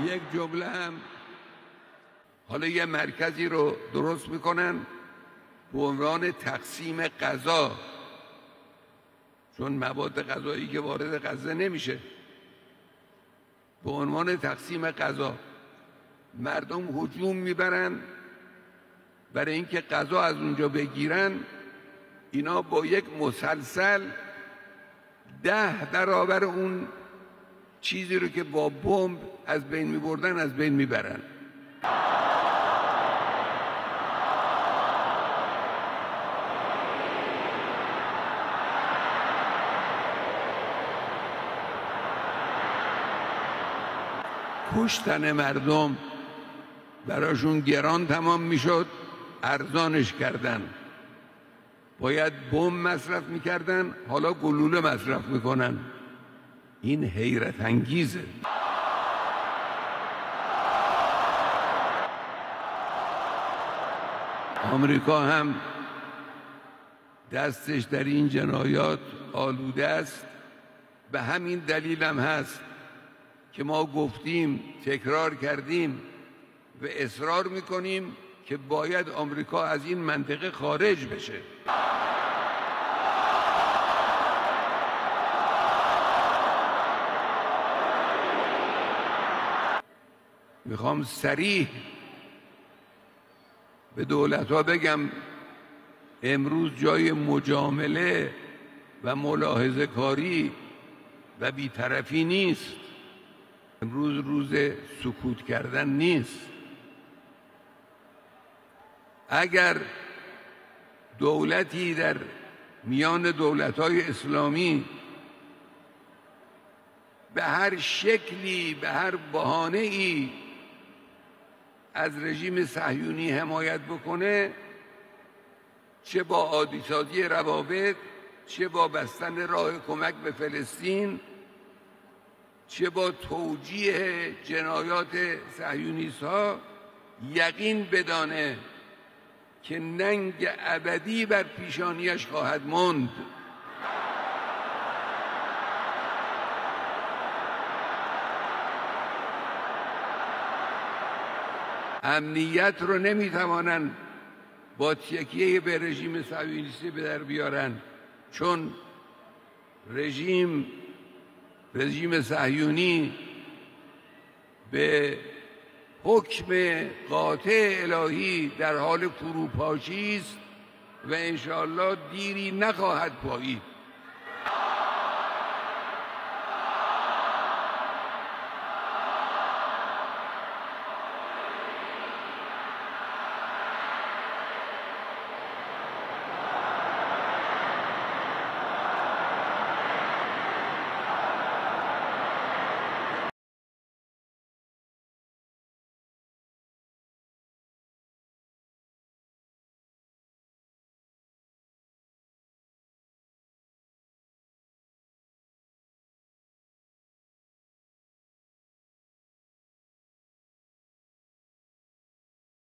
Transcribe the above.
یک جمله هم حالا یه مرکزی رو درست میکنن به عنوان تقسیم غذا، چون مواد غذایی که وارد غزه نمیشه، به عنوان تقسیم غذا مردم هجوم میبرن برای اینکه غذا از اونجا بگیرن. اینا با یک مسلسل 10 برابر اون چیزی رو که با بمب از بین میبردن از بین میبرن. کشتن مردم براشون گران تمام میشد، ارزانش کردن. باید بمب مصرف میکردن، حالا گلوله مصرف میکنن. این حیرت انگیزه. آمریکا هم دستش در این جنایات آلوده است. به همین دلیل هم هست که ما گفتیم، تکرار کردیم و اصرار میکنیم که باید آمریکا از این منطقه خارج بشه. میخوام صریح به دولت‌ها بگم امروز جای مجامله و ملاحظه کاری و بی‌طرفی نیست. امروز روز سکوت کردن نیست. اگر دولتی در میان دولت‌های اسلامی به هر شکلی، به هر بهانه‌ای از رژیم صهیونی حمایت بکنه، چه با عادی‌سازی روابط، چه با بستن راه کمک به فلسطین، چه با توجیه جنایات صهیونیست‌ها، یقین بدانه که ننگ ابدی بر پیشانیش خواهد ماند. امنیت رو نمیتوانند با تکیه به رژیم صهیونیستی به در بیارن، چون رژیم صهیونی به حکم قاطع الهی در حال فروپاشی است و انشاءالله دیری نخواهد پایید.